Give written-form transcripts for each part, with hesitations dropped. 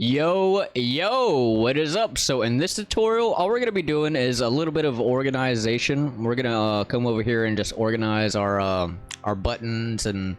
Yo, what is up? So in this tutorial, all we're going to be doing is a little bit of organization. We're going to come over here and just organize our buttons and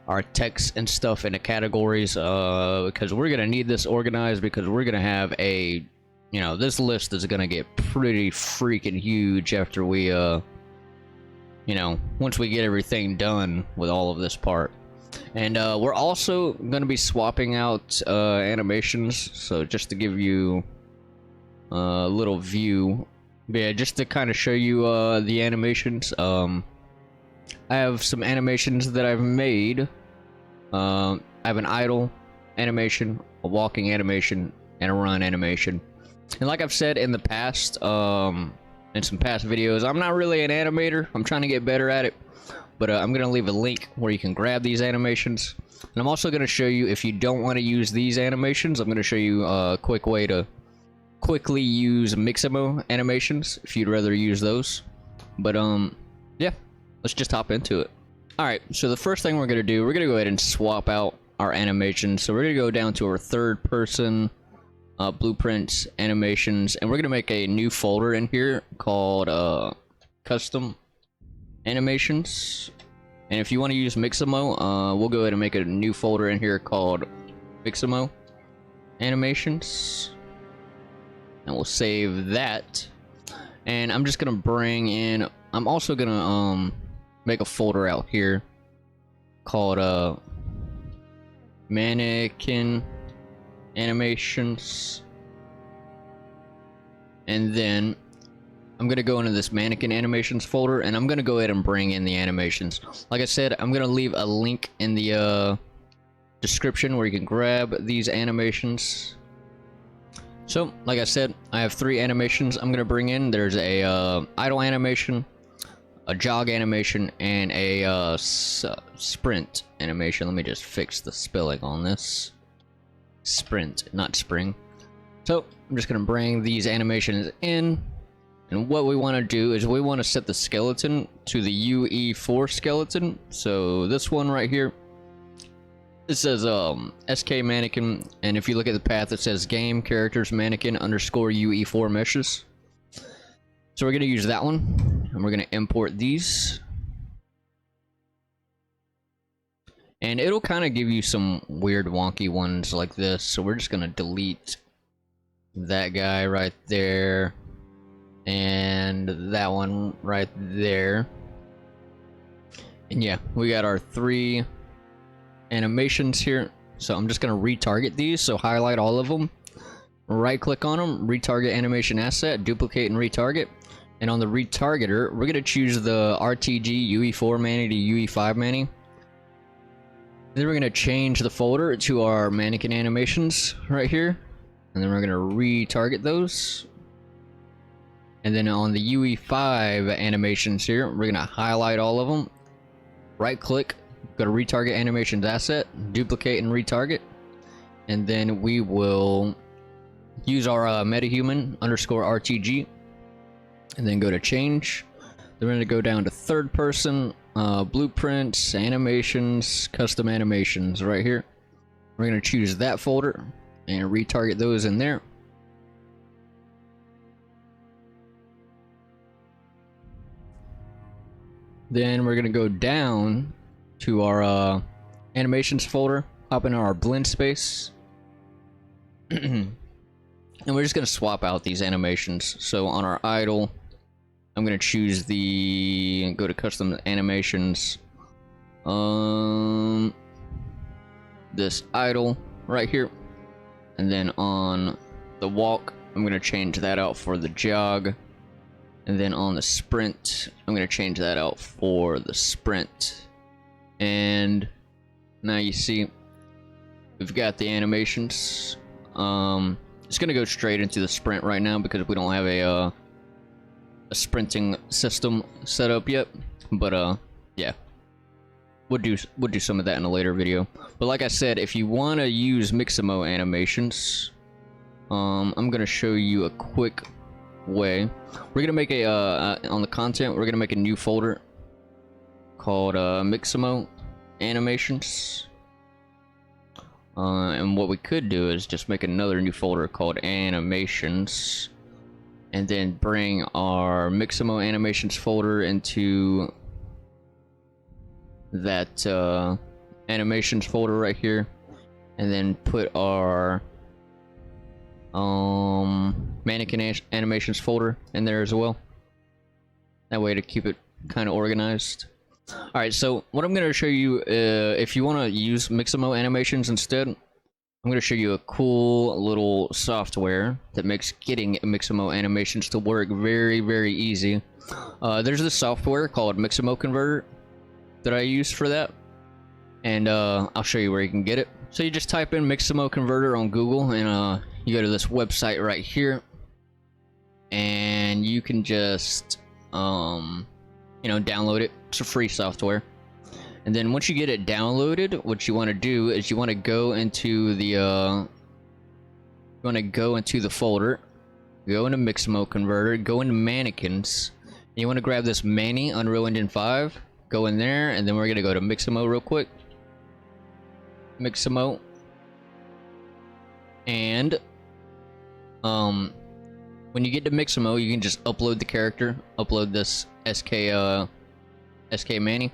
our text and stuff into categories, because we're going to need this organized, because we're going to have a, this list is going to get pretty freaking huge after we, once we get everything done with all of this part. And we're also going to be swapping out animations, so just to give you a little view, yeah, just to kind of show you the animations. I have some animations that I've made. I have an idle animation, a walking animation, and a run animation. And like I've said in the past, in some past videos, I'm not really an animator. I'm trying to get better at it. But I'm going to leave a link where you can grab these animations. And I'm also going to show you, if you don't want to use these animations, I'm going to show you a quick way to quickly use Mixamo Animations, if you'd rather use those. But, yeah, let's just hop into it. Alright, so the first thing we're going to do, we're going to go ahead and swap out our animations. So we're going to go down to our third person blueprints, animations, and we're going to make a new folder in here called custom animations. And if you want to use Mixamo, we'll go ahead and make a new folder in here called Mixamo Animations, and we'll save that. And I'm just gonna bring in, I'm also gonna make a folder out here called mannequin animations, and then I'm going to go into this mannequin animations folder, and I'm going to go ahead and bring in the animations. Like I said, I'm going to leave a link in the description where you can grab these animations. So, like I said, I have 3 animations I'm going to bring in. There's a idle animation, a jog animation, and a sprint animation. Let me just fix the spelling on this. Sprint, not spring. So, I'm just going to bring these animations in. And what we want to do is we want to set the skeleton to the UE4 skeleton. So this one right here, it says SK mannequin, and if you look at the path, it says game characters mannequin underscore UE4 meshes. So we're going to use that one, and we're going to import these. And it'll kind of give you some weird wonky ones like this. So we're just going to delete that guy right there. And that one right there. And yeah, we got our 3 animations here. So I'm just going to retarget these. So highlight all of them. Right click on them. Retarget animation asset. Duplicate and retarget. And on the retargeter, we're going to choose the RTG UE4 Manny to UE5 Manny. Then we're going to change the folder to our mannequin animations right here. And then we're going to retarget those. And then on the UE5 animations here, we're going to highlight all of them. Right click, go to retarget animations asset, duplicate and retarget. And then we will use our metahuman underscore RTG. And then go to change. Then we're going to go down to third person, blueprints, animations, custom animations right here. We're going to choose that folder and retarget those in there. Then we're gonna go down to our animations folder, hop into our blend space, and we're just gonna swap out these animations. So on our idle, I'm gonna choose go to custom animations, this idle right here, and then on the walk, I'm gonna change that out for the jog. And then on the sprint, I'm going to change that out for the sprint. And now you see, we've got the animations. It's going to go straight into the sprint right now because we don't have a sprinting system set up yet. But yeah, we'll do some of that in a later video. But like I said, if you want to use Mixamo Animations, I'm going to show you a quick way. We're gonna make a on the content, we're gonna make a new folder called Mixamo Animations. And what we could do is just make another new folder called Animations, and then bring our Mixamo Animations folder into that Animations folder right here, and then put our Mannequin Animations folder in there as well. That way to keep it kind of organized. Alright, so what I'm going to show you, if you want to use Mixamo Animations instead, I'm going to show you a cool little software that makes getting Mixamo Animations to work very, very easy. There's this software called Mixamo Converter that I use for that, and I'll show you where you can get it. So you just type in Mixamo Converter on Google, and you go to this website right here, and you can just you know, download it. It's a free software. And then once you get it downloaded, what you want to do is you want to go into the folder, go into Mixamo Converter, go into Mannequins, and you want to grab this Manny Unreal Engine 5, go in there, and then we're gonna go to Mixamo real quick. Mixamo, and when you get to Mixamo, you can just upload the character, upload this SK Manny,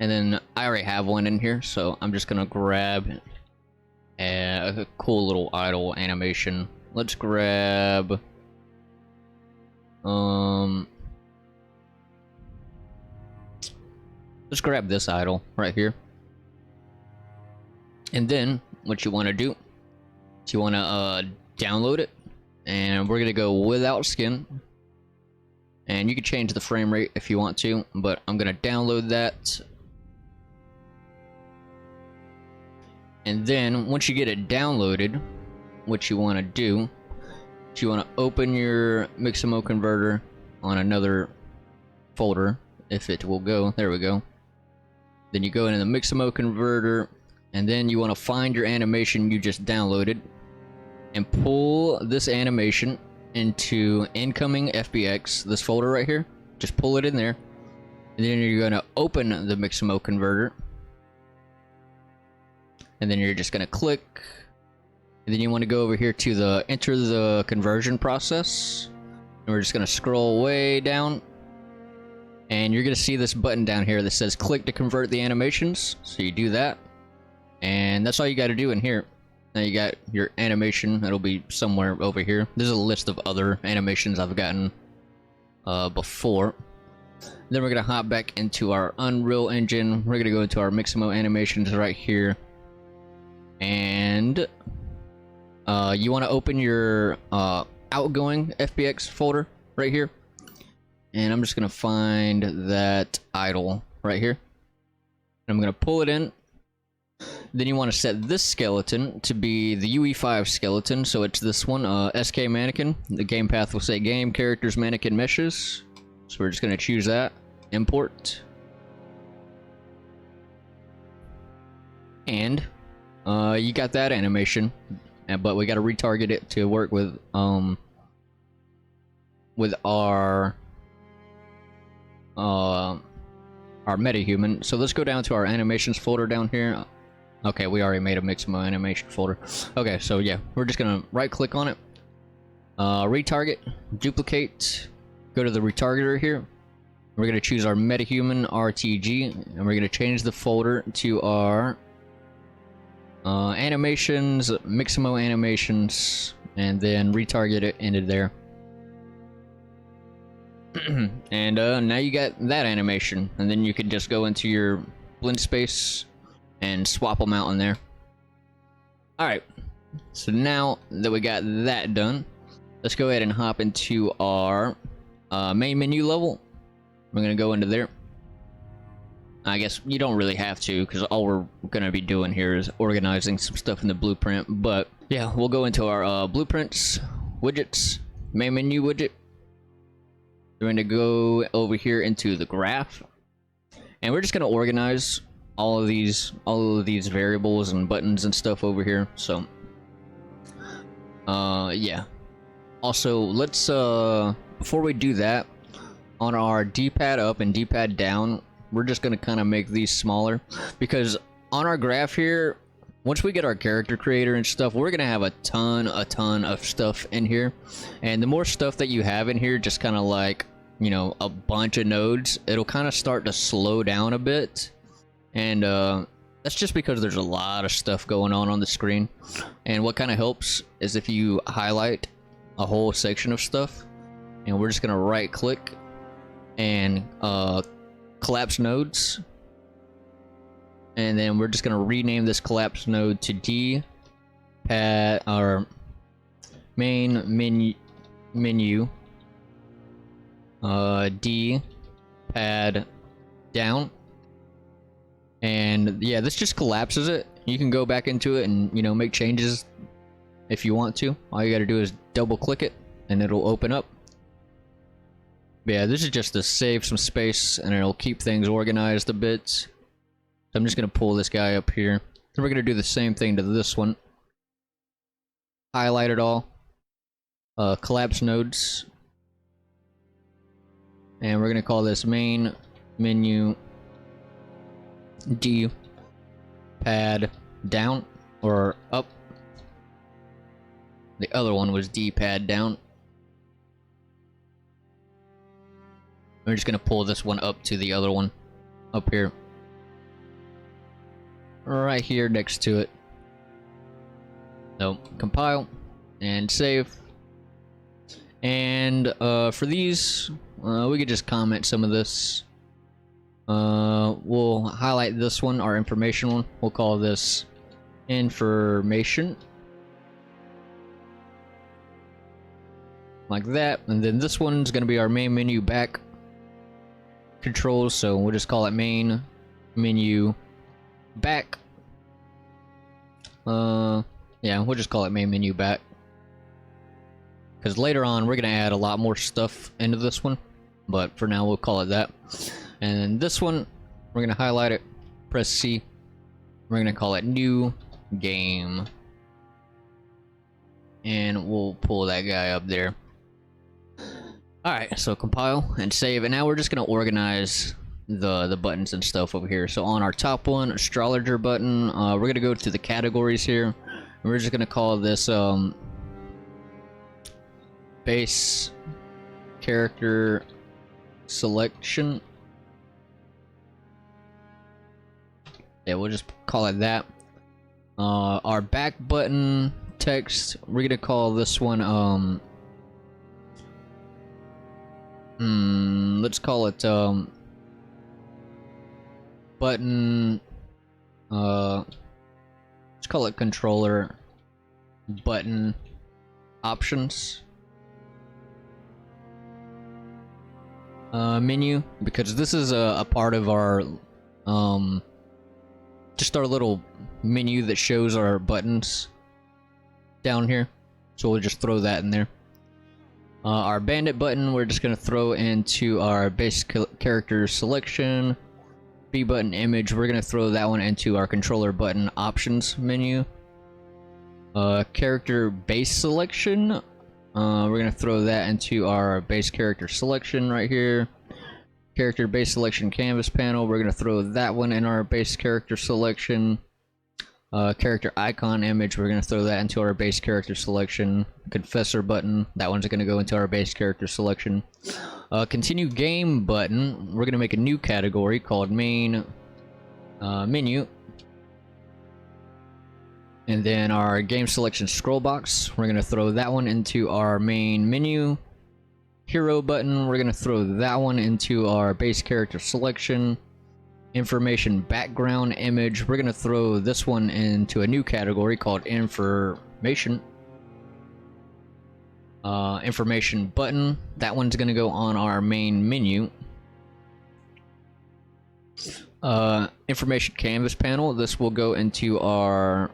and then I already have one in here, so I'm just gonna grab a cool little idle animation. Let's grab this idle right here. And then what you want to do is you want to download it, and we're gonna go without skin, and you can change the frame rate if you want to, but I'm gonna download that. And then once you get it downloaded, what you want to do is you want to open your Mixamo Converter on another folder, if it will go. There we go. Then you go into the Mixamo Converter, and then you want to find your animation you just downloaded and pull this animation into incoming FBX, this folder right here. Just pull it in there, and then you're going to open the Mixamo Converter, and then you're just going to click, and then you want to go over here to the enter the conversion process, and we're just going to scroll way down, and you're going to see this button down here that says click to convert the animations. So you do that, and that's all you got to do in here. Now you got your animation that'll be somewhere over here. There's a list of other animations I've gotten before. Then we're gonna hop back into our Unreal Engine. We're gonna go into our Mixamo Animations right here, and you want to open your outgoing FBX folder right here, and I'm just gonna find that idle right here, and I'm gonna pull it in. Then you want to set this skeleton to be the UE5 skeleton, so it's this one, SK Mannequin. The game path will say Game Characters Mannequin Meshes, so we're just going to choose that, import, and you got that animation, but we got to retarget it to work with our metahuman. So let's go down to our animations folder down here. Okay, we already made a Mixamo animation folder. Okay, so yeah, we're just gonna right click on it, retarget, duplicate, go to the retargeter here. We're gonna choose our metahuman RTG, and we're gonna change the folder to our animations, Mixamo Animations, and then retarget it into there. And now you got that animation, and then you can just go into your blend space and swap them out in there. Alright, so now that we got that done, let's go ahead and hop into our main menu level. We're gonna go into there. I guess you don't really have to, because all we're gonna be doing here is organizing some stuff in the blueprint, but yeah, we'll go into our blueprints, widgets, main menu widget. We're gonna go over here into the graph, and we're just gonna organize all of these variables and buttons and stuff over here. So yeah, also let's before we do that, on our D-pad up and D-pad down, we're just gonna kind of make these smaller, because on our graph here once we get our character creator and stuff, we're gonna have a ton of stuff in here. And the more stuff that you have in here, just kind of like, you know, a bunch of nodes, it'll kind of start to slow down a bit. And that's just because there's a lot of stuff going on the screen. And what kind of helps is if you highlight a whole section of stuff, and we're just gonna right click and collapse nodes. And then we're just gonna rename this collapse node to D pad or main menu D pad down. And yeah, this just collapses it. You can go back into it and, you know, make changes if you want to. All you gotta do is double click it and it'll open up. But yeah, this is just to save some space and it'll keep things organized a bit. So I'm just gonna pull this guy up here. Then we're gonna do the same thing to this one. Highlight it all. Collapse nodes. And we're gonna call this main menu D pad down or up. The other one was D pad down. We're just gonna pull this one up to the other one up here. Right here next to it. So compile and save. And for these, we could just comment some of this. We'll highlight this one, our information one. We'll call this information. Like that. And then this one's going to be our main menu back controls. So we'll just call it main menu back. Yeah, we'll just call it main menu back. Because later on, we're going to add a lot more stuff into this one. But for now, we'll call it that. And then this one, we're going to highlight it, press C. We're going to call it new game. And we'll pull that guy up there. Alright, so compile and save. And now we're just going to organize the buttons and stuff over here. So on our top one, astrologer button, we're going to go to the categories here. And we're just going to call this base character selection. Yeah, we'll just call it that. Our back button text, we're gonna call this one let's call it button let's call it controller button options menu, because this is a part of our just our little menu that shows our buttons down here. So we'll just throw that in there. Our bandit button, we're just going to throw into our base character selection. B button image, we're going to throw that one into our controller button options menu. Character base selection, we're going to throw that into our base character selection right here. Character base selection canvas panel, we're going to throw that one in our base character selection. Character icon image, we're going to throw that into our base character selection. Confessor button, that one's going to go into our base character selection. Continue game button, we're going to make a new category called main menu. And then our game selection scroll box, we're going to throw that one into our main menu. Hero button, we're going to throw that one into our base character selection. Information background image, we're going to throw this one into a new category called information. Information button, that one's going to go on our main menu. Information canvas panel, this will go into our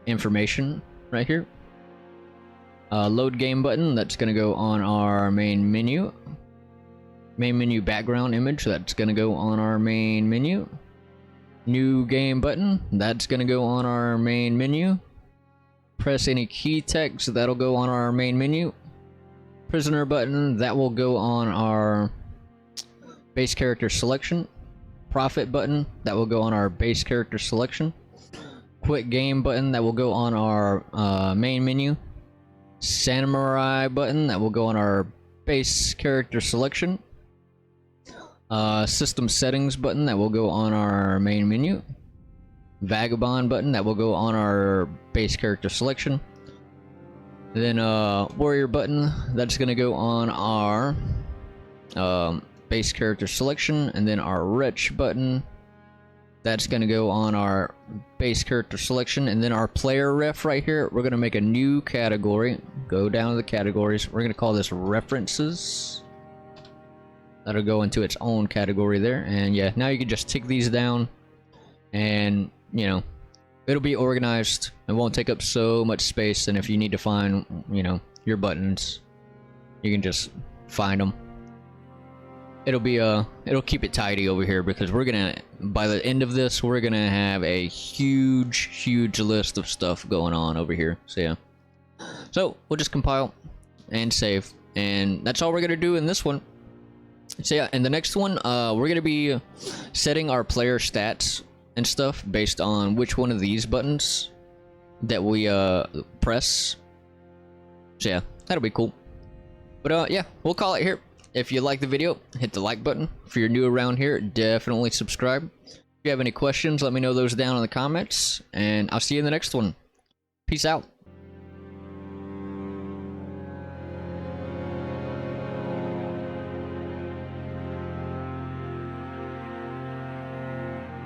information right here. Load game button, that's going to go on our main menu. Main menu background image, that's going to go on our main menu. New game button, that's going to go on our main menu. Press any key text, that'll go on our main menu. Prisoner button, that will go on our base character selection. Profit button, that will go on our base character selection. Quit game button that will go on our main menu. Samurai button that will go on our base character selection. System settings button that will go on our main menu. Vagabond button that will go on our base character selection. Then warrior button that's gonna go on our base character selection, and then our wretch button that's gonna go on our base character selection, and then our player ref right here, we're gonna make a new category. Go down to the categories. We're gonna call this references. That'll go into its own category there, and yeah, now you can just tick these down, and you know, it'll be organized. It won't take up so much space, and if you need to find, you know, your buttons, you can just find them. It'll be it'll keep it tidy over here, because we're gonna, by the end of this, we're gonna have a huge list of stuff going on over here. So yeah, so we'll just compile and save, and that's all we're gonna do in this one. So yeah, in the next one, we're gonna be setting our player stats and stuff based on which one of these buttons that we press. So yeah, that'll be cool. But yeah, we'll call it here. If you like the video, hit the like button. If you're new around here, definitely subscribe. If you have any questions, let me know those down in the comments, and I'll see you in the next one. Peace out.